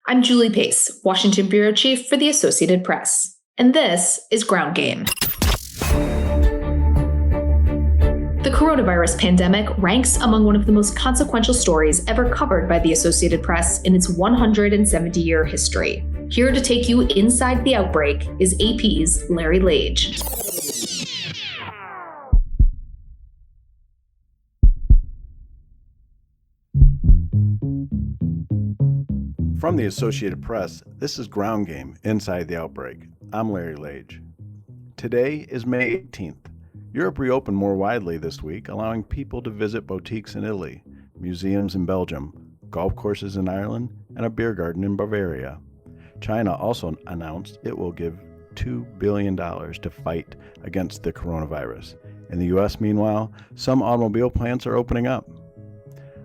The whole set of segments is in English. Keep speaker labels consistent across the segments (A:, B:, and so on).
A: I'm Julie Pace, Washington Bureau Chief for the Associated Press, and this is Ground Game. The coronavirus pandemic ranks among one of the most consequential stories ever covered by the Associated Press in its 170-year history. Here to take you inside the outbreak is AP's Larry Lage.
B: From the Associated Press, this is Ground Game, Inside the Outbreak. I'm Larry Lage. Today is May 18th. Europe reopened more widely this week, allowing people to visit boutiques in Italy, museums in Belgium, golf courses in Ireland, and a beer garden in Bavaria. China also announced it will give $2 billion to fight against the coronavirus. In the U.S., meanwhile, some automobile plants are opening up.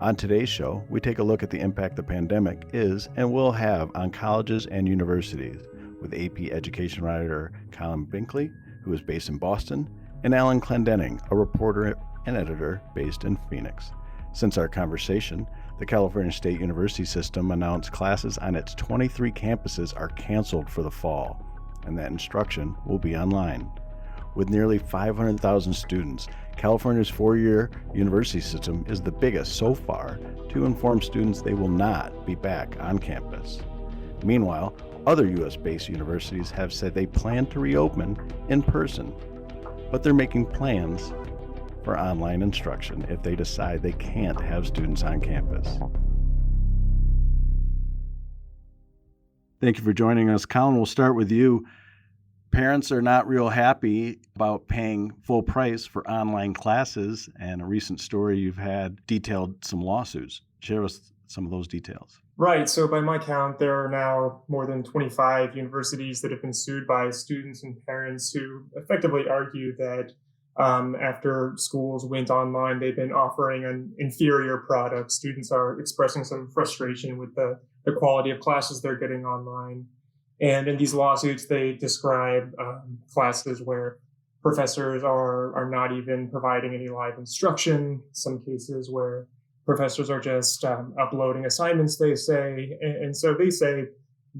B: On today's show, we take a look at the impact the pandemic is and will have on colleges and universities with AP education writer Collin Binkley, who is based in Boston, and Alan Clendenning, a reporter and editor based in Phoenix. Since our conversation, the California State University system announced classes on its 23 campuses are canceled for the fall, and that instruction will be online. With nearly 500,000 students, California's four-year university system is the biggest so far to inform students they will not be back on campus. Meanwhile, other U.S.-based universities have said they plan to reopen in person, but they're making plans for online instruction if they decide they can't have students on campus. Thank you for joining us. Collin, we'll start with you. Parents are not real happy about paying full price for online classes, and a recent story you've had detailed some lawsuits. Share with us some of those details.
C: Right. So by my count, there are now more than 25 universities that have been sued by students and parents who effectively argue that after schools went online, they've been offering an inferior product. Students are expressing some frustration with the quality of classes they're getting online. And in these lawsuits, they describe classes where professors are not even providing any live instruction, some cases where professors are just uploading assignments, they say. And so they say,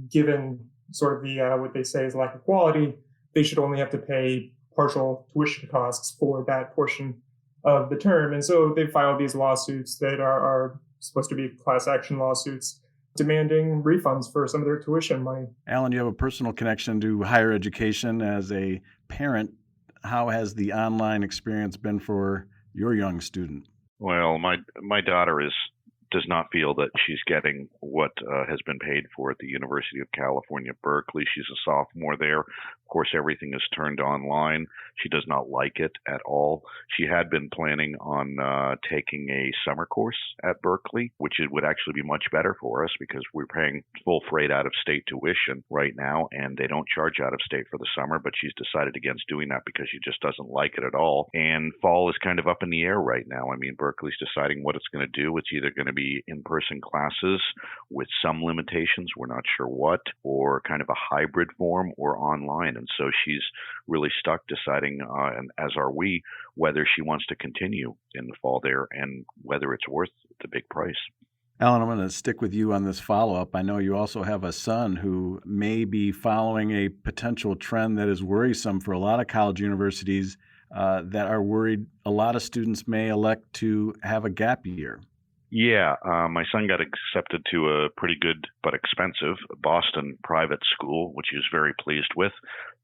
C: given sort of the what they say is lack of quality, they should only have to pay partial tuition costs for that portion of the term. And so they filed these lawsuits that are supposed to be class action lawsuits, demanding refunds for some of their tuition money.
B: Alan, you have a personal connection to higher education as a parent. How has the online experience been for your young student?
D: Well, my daughter does not feel that she's getting what has been paid for at the University of California, Berkeley. She's a sophomore there. Of course, everything is turned online. She does not like it at all. She had been planning on taking a summer course at Berkeley, which would actually be much better for us because we're paying full freight out-of-state tuition right now, and they don't charge out-of-state for the summer, but she's decided against doing that because she just doesn't like it at all. And fall is kind of up in the air right now. I mean, Berkeley's deciding what it's going to do. It's either going to be in-person classes with some limitations, we're not sure what, or kind of a hybrid form, or online. And so she's really stuck deciding, and as are we, whether she wants to continue in the fall there and whether it's worth the big price.
B: Alan, I'm going to stick with you on this follow-up. I know you also have a son who may be following a potential trend that is worrisome for a lot of college universities that are worried a lot of students may elect to have a gap year.
D: Yeah, my son got accepted to a pretty good but expensive Boston private school, which he was very pleased with.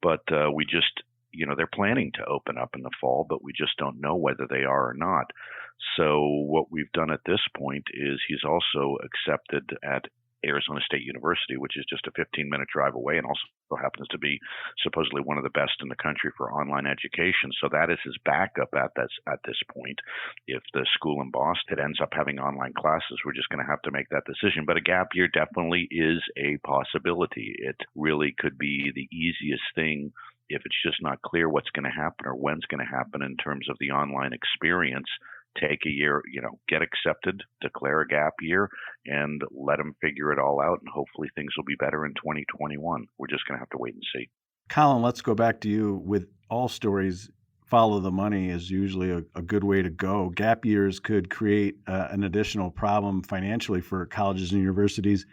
D: But we just, they're planning to open up in the fall, but we just don't know whether they are or not. So what we've done at this point is he's also accepted at Arizona State University, which is just a 15-minute drive away and also happens to be supposedly one of the best in the country for online education. So that is his backup at this point. If the school in Boston ends up having online classes, we're just going to have to make that decision. But a gap year definitely is a possibility. It really could be the easiest thing if it's just not clear what's going to happen or when's going to happen in terms of the online experience. Take a year, get accepted, declare a gap year, and let them figure it all out. And hopefully things will be better in 2021. We're just going to have to wait and see.
B: Collin, let's go back to you. With all stories, follow the money is usually a good way to go. Gap years could create an additional problem financially for colleges and universities.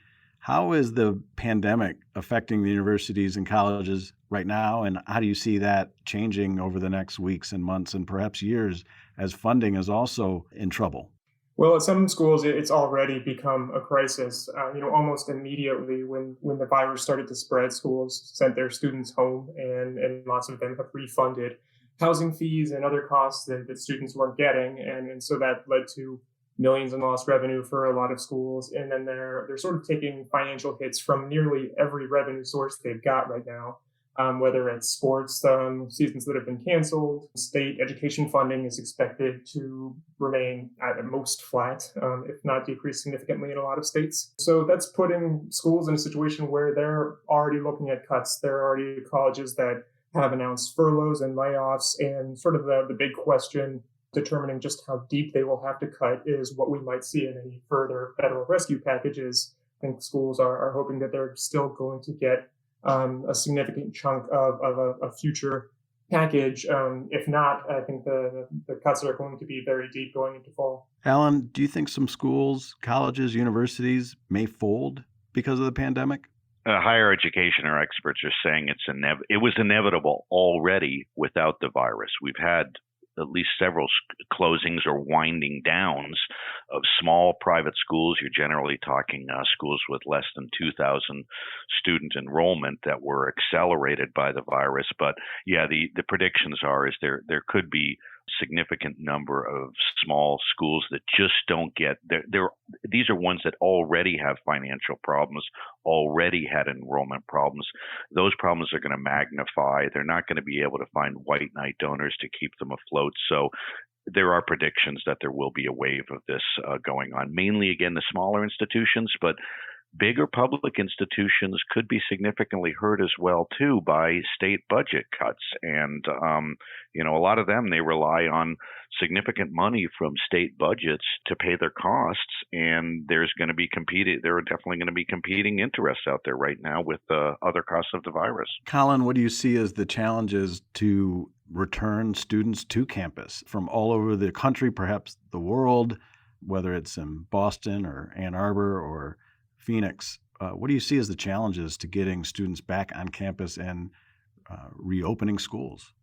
B: How is the pandemic affecting the universities and colleges right now, and how do you see that changing over the next weeks and months and perhaps years as funding is also in trouble?
C: Well, at some schools, it's already become a crisis. Almost immediately when the virus started to spread, schools sent their students home, and lots of them have refunded housing fees and other costs that students weren't getting, and so that led to millions in lost revenue for a lot of schools. And then they're sort of taking financial hits from nearly every revenue source they've got right now. Whether it's sports seasons that have been canceled, state education funding is expected to remain at most flat, if not decrease significantly in a lot of states. So that's putting schools in a situation where they're already looking at cuts. There are already colleges that have announced furloughs and layoffs, and sort of the big question determining just how deep they will have to cut is what we might see in any further federal rescue packages. I think schools are hoping that they're still going to get a significant chunk of a future package. If not, I think the cuts are going to be very deep going into fall.
B: Alan, do you think some schools, colleges, universities may fold because of the pandemic?
D: Higher education or experts are saying it was inevitable already without the virus. We've had at least several closings or winding downs of small private schools. You're generally talking schools with less than 2,000 student enrollment that were accelerated by the virus. But yeah, the predictions is there could be significant number of small schools that just don't get these are ones that already have financial problems, already had enrollment problems. Those problems are going to magnify. They're not going to be able to find white knight donors to keep them afloat. So there are predictions that there will be a wave of this going on, mainly again the smaller institutions, but bigger public institutions could be significantly hurt as well, too, by state budget cuts. And, a lot of them, they rely on significant money from state budgets to pay their costs. And there are definitely going to be competing interests out there right now with other costs of the virus.
B: Collin, what do you see as the challenges to return students to campus from all over the country, perhaps the world, whether it's in Boston or Ann Arbor or Phoenix? What do you see as the challenges to getting students back on campus and reopening schools?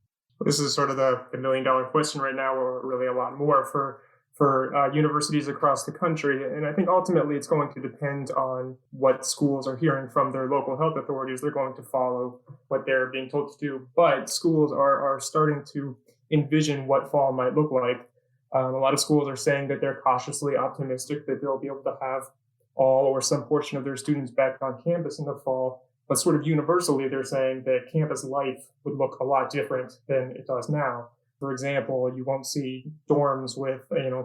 C: This is sort of the million-dollar question right now, or really a lot more for universities across the country. And I think ultimately it's going to depend on what schools are hearing from their local health authorities. They're going to follow what they're being told to do. But schools are starting to envision what fall might look like. A lot of schools are saying that they're cautiously optimistic that they'll be able to have all or some portion of their students back on campus in the fall. But sort of universally, they're saying that campus life would look a lot different than it does now. For example, you won't see dorms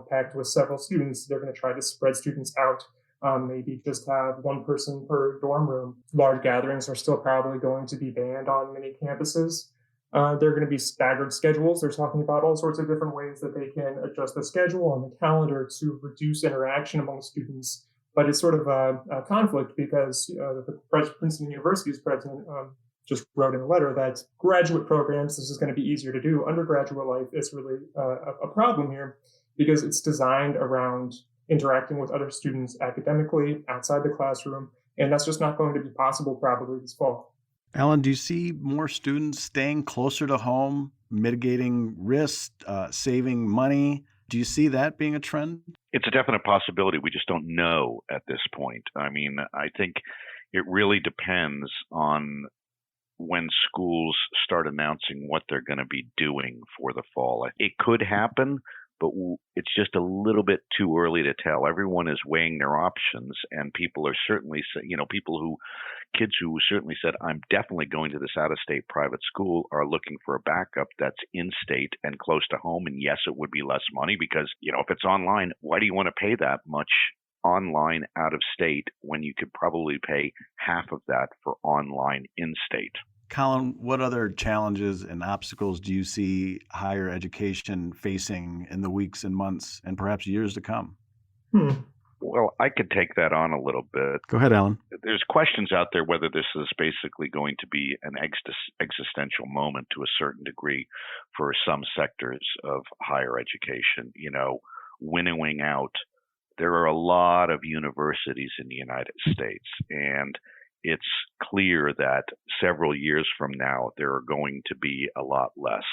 C: packed with several students. They're going to try to spread students out. Maybe just have one person per dorm room. Large gatherings are still probably going to be banned on many campuses. They're going to be staggered schedules. They're talking about all sorts of different ways that they can adjust the schedule on the calendar to reduce interaction among students. But it's sort of a conflict because the Princeton University's president just wrote in a letter that graduate programs, this is going to be easier to do. Undergraduate life is really a problem here because it's designed around interacting with other students academically outside the classroom. And that's just not going to be possible probably this fall.
B: Alan, do you see more students staying closer to home, mitigating risks, saving money? Do you see that being a trend?
D: It's a definite possibility. We just don't know at this point. I mean, I think it really depends on when schools start announcing what they're going to be doing for the fall. It could happen, but it's just a little bit too early to tell. Everyone is weighing their options, and people are certainly, kids who certainly said, I'm definitely going to this out-of-state private school are looking for a backup that's in-state and close to home. And yes, it would be less money because, if it's online, why do you want to pay that much online out-of-state when you could probably pay half of that for online in-state?
B: Collin, what other challenges and obstacles do you see higher education facing in the weeks and months and perhaps years to come?
D: Well, I could take that on a little bit.
B: Go ahead, Alan.
D: There's questions out there whether this is basically going to be an existential moment to a certain degree for some sectors of higher education, winnowing out there are a lot of universities in the United States, and it's clear that several years from now, there are going to be a lot less,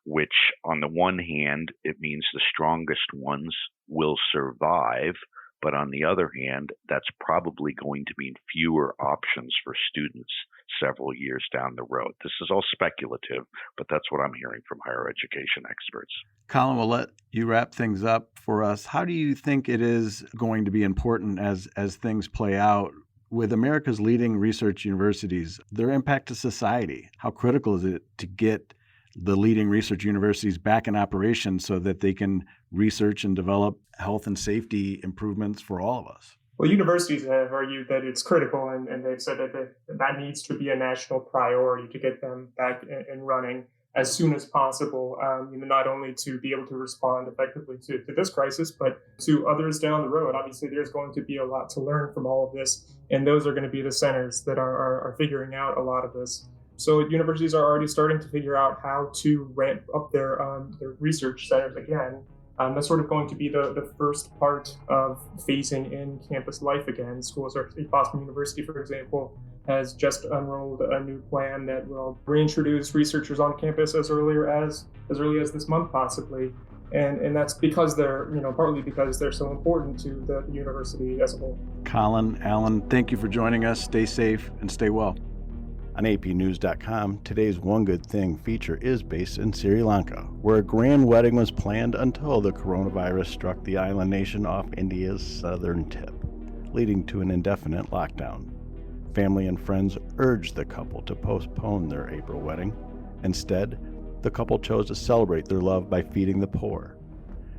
D: which on the one hand, it means the strongest ones will survive. But on the other hand, that's probably going to mean fewer options for students several years down the road. This is all speculative, but that's what I'm hearing from higher education experts.
B: Collin, we'll let you wrap things up for us. How do you think it is going to be important as things play out with America's leading research universities, their impact to society? How critical is it to get the leading research universities back in operation so that they can research and develop health and safety improvements for all of us?
C: Well, universities have argued that it's critical, and they've said that needs to be a national priority to get them back and running as soon as possible, not only to be able to respond effectively to this crisis, but to others down the road. Obviously, there's going to be a lot to learn from all of this, and those are going to be the centers that are figuring out a lot of this. So universities are already starting to figure out how to ramp up their research centers again. That's sort of going to be the first part of phasing in campus life again. Schools are, Boston University, for example, has just unrolled a new plan that will reintroduce researchers on campus as early as this month, possibly. And that's because they're, partly because they're so important to the university as a whole.
B: Collin, Alan, thank you for joining us. Stay safe and stay well. On apnews.com, today's One Good Thing feature is based in Sri Lanka, where a grand wedding was planned until the coronavirus struck the island nation off India's southern tip, leading to an indefinite lockdown. Family and friends urged the couple to postpone their April wedding. Instead, the couple chose to celebrate their love by feeding the poor.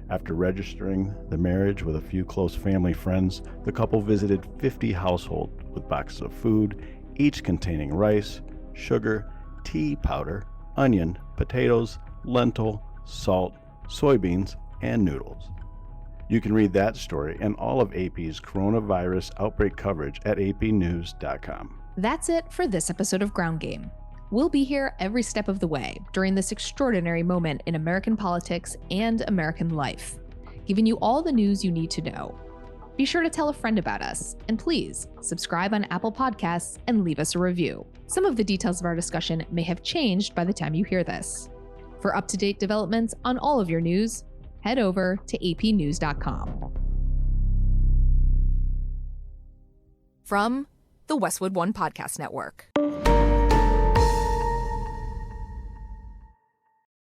B: After registering the marriage with a few close family friends, the couple visited 50 households with boxes of food, each containing rice, sugar, tea powder, onion, potatoes, lentil, salt, soybeans, and noodles. You can read that story and all of AP's coronavirus outbreak coverage at apnews.com.
A: That's it for this episode of Ground Game. We'll be here every step of the way during this extraordinary moment in American politics and American life, giving you all the news you need to know. Be sure to tell a friend about us, and please subscribe on Apple Podcasts and leave us a review. Some of the details of our discussion may have changed by the time you hear this. For up-to-date developments on all of your news, head over to apnews.com.
E: From the Westwood One Podcast Network.